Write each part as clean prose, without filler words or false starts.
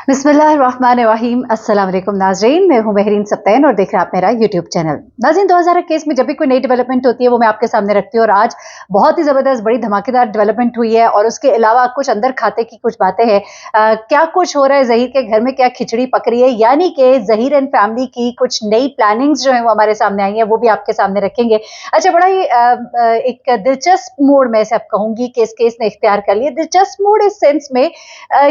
बिस्मिल्लाहिर्रहमानिर्रहीम। अस्सलाम वालेकुम नाज़रीन, मैं हूं महरीन सब्तैन और देख रहे हैं आप मेरा यूट्यूब चैनल। नाज़रीन, 2021 में जब भी कोई नई डेवलपमेंट होती है वो मैं आपके सामने रखती हूँ और आज बहुत ही ज़बरदस्त बड़ी धमाकेदार डेवलपमेंट हुई है और उसके अलावा कुछ अंदर खाते की कुछ बातें हैं। क्या कुछ हो रहा है ज़हीर के घर में, क्या खिचड़ी पक रही है, यानी कि ज़हीर एंड फैमिली की कुछ नई प्लानिंग्स जो है वो हमारे सामने आई है, वो भी आपके सामने रखेंगे। अच्छा, बड़ा ही एक दिलचस्प मोड़ मैं सब कहूंगी कि इस केस ने इख्तियार कर लिया। दिलचस्प मोड़ इस सेंस में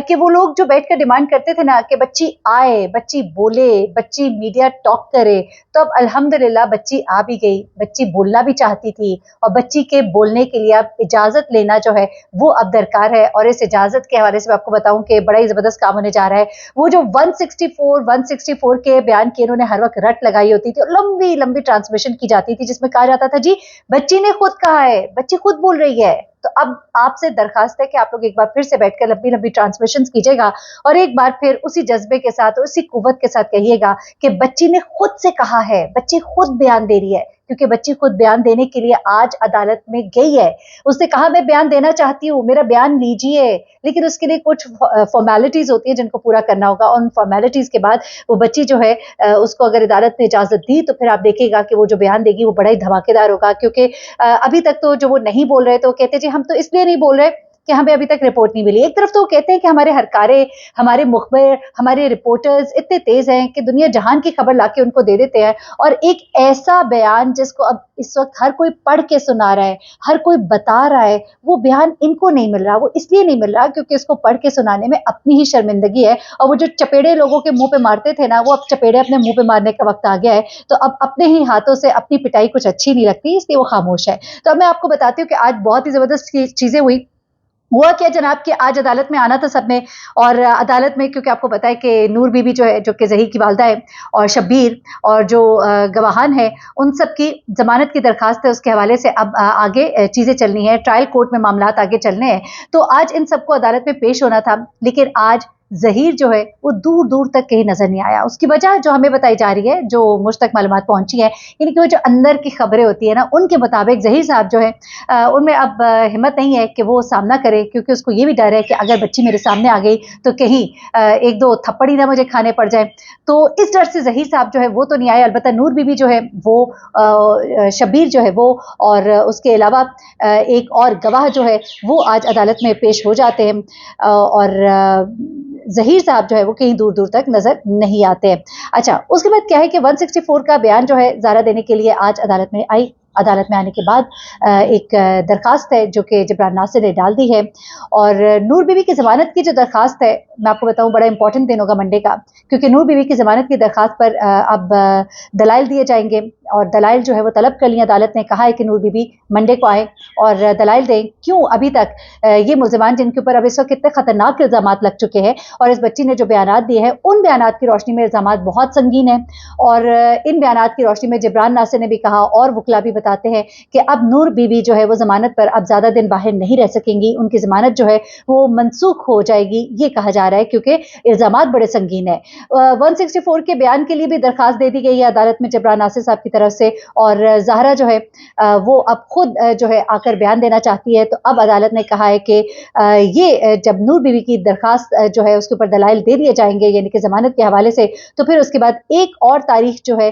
कि वो लोग जो बैठकर डिमांड करते थे ना कि बच्ची आए, बच्ची बोले, बच्ची मीडिया टॉक करे, तो अब अल्हम्दुलिल्लाह बच्ची आ भी गई। बच्ची बोलना भी चाहती थी और बच्ची के बोलने के लिए अब इजाजत लेना जो है वो अब दरकार है। और इस इजाजत के हवाले से मैं आपको बताऊं कि बड़ा ही जबरदस्त काम होने जा रहा है। वो जो 164 के बयान की इन्होंने हर वक्त रट लगाई होती थी और लंबी लंबी ट्रांसमिशन की जाती थी जिसमें कहा जाता था जी बच्ची ने खुद कहा है, बच्ची खुद बोल रही है। तो अब आपसे दरखास्त है कि आप लोग एक बार फिर से बैठकर लंबी लंबी ट्रांसमिशन कीजिएगा और एक बार फिर उसी जज्बे के साथ, उसी कुव्वत के साथ कहिएगा कि बच्ची ने खुद से कहा है, बच्ची खुद बयान दे रही है, क्योंकि बच्ची खुद बयान देने के लिए आज अदालत में गई है। उसने कहा मैं बयान देना चाहती हूँ, मेरा बयान लीजिए, लेकिन उसके लिए कुछ फॉर्मेलिटीज होती है जिनको पूरा करना होगा और उन फॉर्मेलिटीज के बाद वो बच्ची जो है उसको अगर अदालत ने इजाजत दी तो फिर आप देखिएगा कि वो जो बयान देगी वो बड़ा ही धमाकेदार होगा। क्योंकि अभी तक तो जो वो नहीं बोल रहे तो कहते जी हम तो इसलिए नहीं बोल रहे कि हमें अभी तक रिपोर्ट नहीं मिली। एक तरफ तो वो कहते हैं कि हमारे हरकारे, हमारे मुखबिर, हमारे रिपोर्टर्स इतने तेज हैं कि दुनिया जहान की खबर लाके उनको दे देते हैं, और एक ऐसा बयान जिसको अब इस वक्त हर कोई पढ़ के सुना रहा है, हर कोई बता रहा है, वो बयान इनको नहीं मिल रहा। वो इसलिए नहीं मिल रहा क्योंकि इसको पढ़ के सुनाने में अपनी ही शर्मिंदगी है और वो जो चपेड़े लोगों के मुंह पे मारते थे ना, वो अब चपेड़े अपने मुंह पे मारने का वक्त आ गया है। तो अब अपने ही हाथों से अपनी पिटाई कुछ अच्छी नहीं लगती, इसलिए वो खामोश है। तो अब मैं आपको बताती हूँ कि आज बहुत ही जबरदस्त चीजें हुई। हुआ क्या जनाब कि आज अदालत में आना था सबने, और अदालत में क्योंकि आपको पता है कि नूर बीबी जो है, जो कि ज़हीर की वालदा है, और शब्बीर और जो गवाहान है, उन सब की जमानत की दरखास्त है, उसके हवाले से अब आगे चीज़ें चलनी है, ट्रायल कोर्ट में मामलात आगे चलने हैं। तो आज इन सबको अदालत में पेश होना था, लेकिन आज ज़हीर जो है वो दूर दूर तक कहीं नजर नहीं आया। उसकी वजह जो हमें बताई जा रही है, जो मुझ तक मालूमात पहुंची है, यानी कि वो जो अंदर की खबरें होती है ना, उनके मुताबिक ज़हीर साहब जो है उनमें अब हिम्मत नहीं है कि वो सामना करे, क्योंकि उसको ये भी डर है कि अगर बच्ची मेरे सामने आ गई तो कहीं एक दो थप्पड़ ही ना मुझे खाने पड़ जाए। तो इस डर से ज़हीर साहब जो है वो तो नहीं आए। अलबत्ता नूर बीबी जो है वो, शब्बीर जो है वो, और उसके अलावा एक और गवाह जो है वो आज अदालत में पेश हो जाते हैं, और ज़हीर साहब जो है वो कहीं दूर दूर तक नजर नहीं आते हैं। अच्छा, उसके बाद क्या है कि 164 का बयान जो है ज़ारा देने के लिए आज अदालत में आई। अदालत में आने के बाद एक दरखास्त है जो कि जबरान नासिर ने डाल दी है, और नूर बीबी की ज़मानत की जो दरखास्त है, मैं आपको बताऊं बड़ा इंपॉर्टेंट दिन होगा मंडे का, क्योंकि नूर बीबी की ज़मानत की दरखास्त पर अब दलाइल दिए जाएंगे, और दलाइल जो है वो तलब कर लिया। अदालत ने कहा है कि नूर बीबी मंडे को आए और दलाइल दें क्यों अभी तक ये मुलजमान जिनके ऊपर अब इस वक्त कितने खतरनाक इल्ज़ाम लग चुके हैं, और इस बच्ची ने जो बयान दिए हैं उन बयान की रोशनी में इल्ज़ाम बहुत संगीन है। और इन बयान की रोशनी में जबरान नासिर ने भी कहा और वकला भी बताते हैं कि अब नूर बीबी जो है वो जमानत पर अब ज्यादा दिन बाहर नहीं रह सकेंगी, उनकी जमानत जो है वो मनसूख हो जाएगी, ये कहा जा रहा है, क्योंकि इल्जामात बड़े संगीन है। 164 के बयान के लिए भी दरखास्त दे दी गई है अदालत में जबरान नासिर साहब की तरफ से, और ज़हरा जो है वो अब खुद जो है आकर बयान देना चाहती है। तो अब अदालत ने कहा है कि ये जब नूर बीबी की दरखास्त जो है उसके ऊपर दलाइल दे दिए जाएंगे, यानी कि जमानत के हवाले से, तो फिर उसके बाद एक और तारीख जो है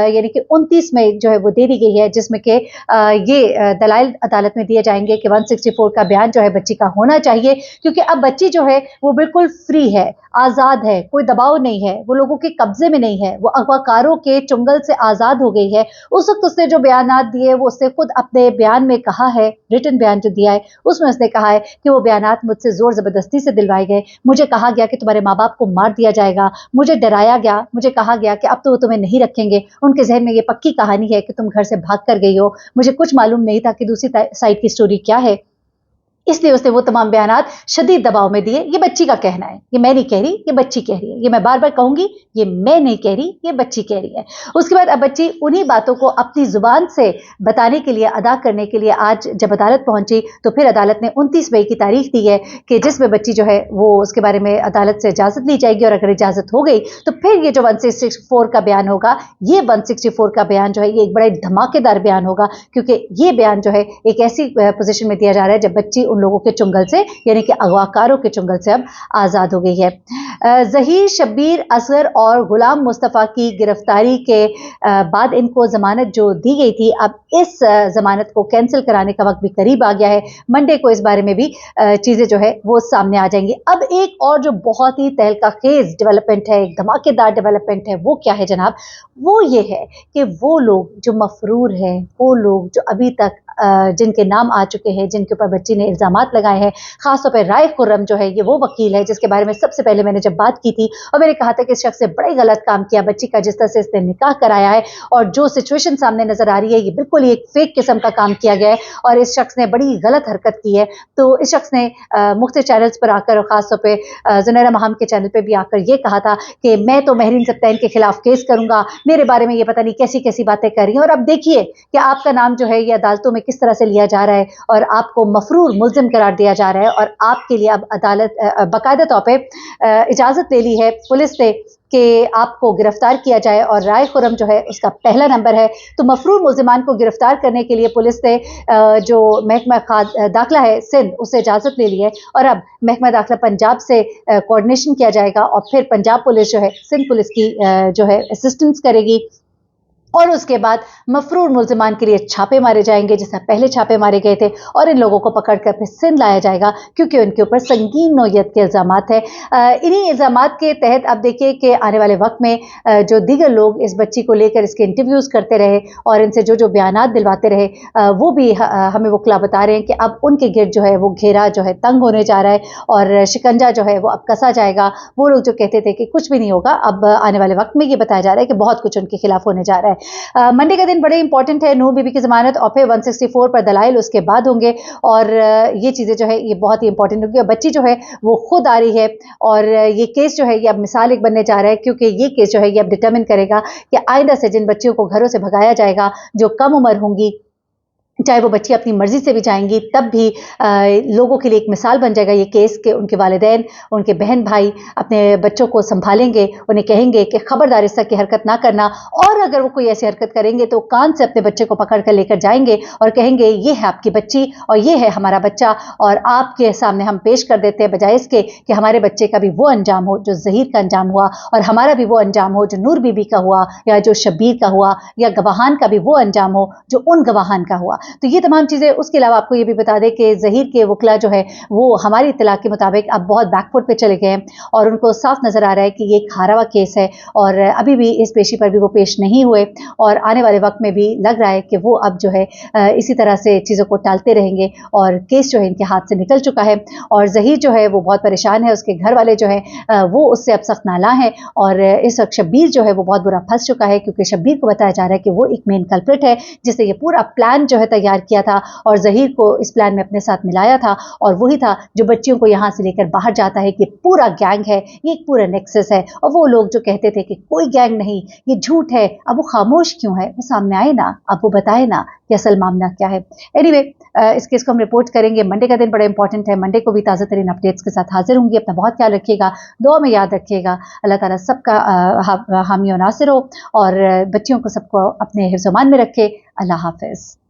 यानी कि 29 मई जो है वो दे दी गई है, जिसमें कि ये दलाइल अदालत में दिए जाएंगे कि 164 का बयान जो है बच्ची का होना चाहिए, क्योंकि अब बच्ची जो है वो बिल्कुल फ्री है, आज़ाद है, कोई दबाव नहीं है, वो लोगों के कब्जे में नहीं है, वो अगवाकारों के चुंगल से आज़ाद हो गई है। उस वक्त उसने जो बयानात दिए वो उसने खुद अपने बयान में कहा है, रिटन बयान जो दिया है उसमें उसने कहा है कि वो बयानात मुझसे जोर ज़बरदस्ती से दिलवाए गए। मुझे कहा गया कि तुम्हारे माँ बाप को मार दिया जाएगा, मुझे डराया गया, मुझे कहा गया कि अब तो वो तुम्हें नहीं रखेंगे। उनके जहन में ये पक्की कहानी है कि तुम घर से भाग कर गई हो। मुझे कुछ मालूम नहीं था कि दूसरी साइड की स्टोरी क्या है, इसलिए उसने वो तमाम बयानात शदीद दबाव में दिए। ये बच्ची का कहना है, ये मैं नहीं कह रही, ये बच्ची कह रही है। ये मैं बार बार कहूंगी, ये मैं नहीं कह रही, ये बच्ची कह रही है। उसके बाद अब बच्ची उन्हीं बातों को अपनी जुबान से बताने के लिए, अदा करने के लिए आज जब अदालत पहुंची तो फिर अदालत ने 29 मई की तारीख दी है कि जिसमें बच्ची जो है वो उसके बारे में अदालत से इजाजत ली जाएगी, और अगर इजाजत हो गई तो फिर ये जो 164 का बयान होगा, ये 164 का बयान जो है ये एक बड़ा धमाकेदार बयान होगा, क्योंकि ये बयान जो है एक ऐसी पोजीशन में दिया जा रहा है जब बच्ची उन लोगों के चुंगल से, यानी कि अगवाकारों के चुंगल से अब आज़ाद हो गई है। ज़हीर, शब्बीर, असगर और गुलाम मुस्तफ़ा की गिरफ्तारी के बाद इनको ज़मानत जो दी गई थी, अब इस ज़मानत को कैंसिल कराने का वक्त भी करीब आ गया है। मंडे को इस बारे में भी चीज़ें जो है वो सामने आ जाएंगी। अब एक और जो बहुत ही तहलका खेज डेवलपमेंट है, एक धमाकेदार डेवलपमेंट है, वो क्या है जनाब? वो ये है कि वो लोग जो मफरूर हैं, वो लोग जो अभी तक जिनके नाम आ चुके हैं, जिनके ऊपर बच्ची ने इल्ज़ामात लगाए हैं, खासतौर पर राय खुर्रम जो है, ये वो वकील है जिसके बारे में सबसे पहले मैंने जब बात की थी और मैंने कहा था कि इस शख्स ने बड़ा ही गलत काम किया, बच्ची का जिस तरह से इसने निकाह कराया है और जो सिचुएशन सामने नजर आ रही है, ये बिल्कुल ही एक फेक किस्म का काम किया गया है और इस शख्स ने बड़ी गलत हरकत की है। तो इस शख्स ने मुख्तलिफ चैनल्स पर आकर और खासतौर पर ज़ुनैरा महाम के चैनल पर भी आकर ये कहा था कि मैं तो महरीन सब्तैन के खिलाफ केस करूंगा, मेरे बारे में ये पता नहीं कैसी कैसी बातें कर रही हैं। और अब देखिए कि आपका नाम जो है ये अदालतों में किस तरह से लिया जा रहा है और आपको मफरूर मुल्जिम करार दिया जा रहा है और आपके लिए अब अदालत बाकायदा तौर पर इजाज़त ले ली है पुलिस से कि आपको गिरफ्तार किया जाए और राय खुर्रम जो है उसका पहला नंबर है। तो मफरूर मुल्जिमान को गिरफ्तार करने के लिए पुलिस ने जो महकमा दाखिला है सिंध, उससे इजाज़त ले ली है और अब महकमा दाखिला पंजाब से कोऑर्डिनेशन किया जाएगा और फिर पंजाब पुलिस जो है सिंध पुलिस की जो है असिस्टेंस करेगी और उसके बाद मफरूर मुल्जिमान के लिए छापे मारे जाएंगे, जैसा पहले छापे मारे गए थे और इन लोगों को पकड़कर फिर सिंध लाया जाएगा क्योंकि उनके ऊपर संगीन नौयत के इल्ज़ामात है। इन्हीं इल्ज़ामात के तहत अब देखिए कि आने वाले वक्त में जो दीगर लोग इस बच्ची को लेकर इसके इंटरव्यूज़ करते रहे और इनसे जो जो बयानात दिलवाते रहे, वो भी हमें वकील बता रहे हैं कि अब उनके गिर्द जो है वो घेरा जो है तंग होने जा रहा है और शिकंजा जो है वो अब कसा जाएगा। वो लोग जो कहते थे कि कुछ भी नहीं होगा, अब आने वाले वक्त में ये बताया जा रहा है कि बहुत कुछ उनके खिलाफ होने जा रहा है। मंडे का दिन बड़े इंपॉर्टेंट है, नूर बीबी की जमानत और फिर 164 पर दलाइल उसके बाद होंगे और ये चीज़ें जो है ये बहुत ही इंपॉर्टेंट होंगी। बच्ची जो है वो खुद आ रही है और ये केस जो है ये अब मिसाल एक बनने जा रहा है क्योंकि ये केस जो है ये अब डिटरमिन करेगा कि आइंदा से जिन बच्चियों को घरों से भगाया जाएगा, जो कम उम्र होंगी, चाहे वो बच्ची अपनी मर्जी से भी जाएंगी, तब भी लोगों के लिए एक मिसाल बन जाएगा ये केस कि उनके वालिदैन, उनके बहन भाई अपने बच्चों को संभालेंगे, उन्हें कहेंगे कि खबरदार इस तरह की हरकत ना करना और अगर वो कोई ऐसी हरकत करेंगे तो कान से अपने बच्चे को पकड़ कर लेकर जाएंगे और कहेंगे ये है आपकी बच्ची और ये है हमारा बच्चा और आपके सामने हम पेश कर देते हैं, बजाय इसके कि हमारे बच्चे का भी वो अंजाम हो जो ज़हीर का अंजाम हुआ और हमारा भी वो अंजाम हो जो नूर बीबी का हुआ या जो शब्बीर का हुआ या गवाहान का भी वो अंजाम हो जो उन गवाहान का हुआ। तो ये तमाम चीज़ें, उसके अलावा आपको ये भी बता दें कि ज़हीर के वकला जो है वो हमारी इत्तला के मुताबिक अब बहुत बैकफुट पे चले गए हैं और उनको साफ नज़र आ रहा है कि ये एक हारा हुआ केस है और अभी भी इस पेशी पर भी वो पेश नहीं हुए और आने वाले वक्त में भी लग रहा है कि वो अब जो है इसी तरह से चीज़ों को टालते रहेंगे और केस जो है इनके हाथ से निकल चुका है और ज़हीर जो है वो बहुत परेशान है, उसके घर वाले जो है वो उससे अब सख्त नाला है और इस वक्त शब्बीर जो है वो बहुत बुरा फंस चुका है क्योंकि शब्बीर को बताया जा रहा है कि वो एक मेन कल्प्रिट है जिसने ये पूरा प्लान जो है तैयार किया था और ज़हीर को इस प्लान में अपने साथ मिलाया था और वही था जो बच्चियों को यहाँ से लेकर बाहर जाता है कि पूरा गैंग है, ये एक पूरा नेक्सस है और वो लोग जो कहते थे कि कोई गैंग नहीं, ये झूठ है, अब वो खामोश क्यों है? वो सामने आए ना, अब वो बताए ना कि असल मामला क्या है। एनीवे, इस केस को हम रिपोर्ट करेंगे। मंडे का दिन बड़ा इंपॉर्टेंट है, मंडे को भी ताज़ा तरीन अपडेट्स के साथ हाजिर होंगी। अपना बहुत ख्याल रखिएगा, दुआ में याद रखिएगा। अल्लाह ताला सबका हामी और नासिर हो और बच्चियों को सबको अपने हिफ्ज़-ओ-मान में रखे। अल्लाह हाफ़िज़।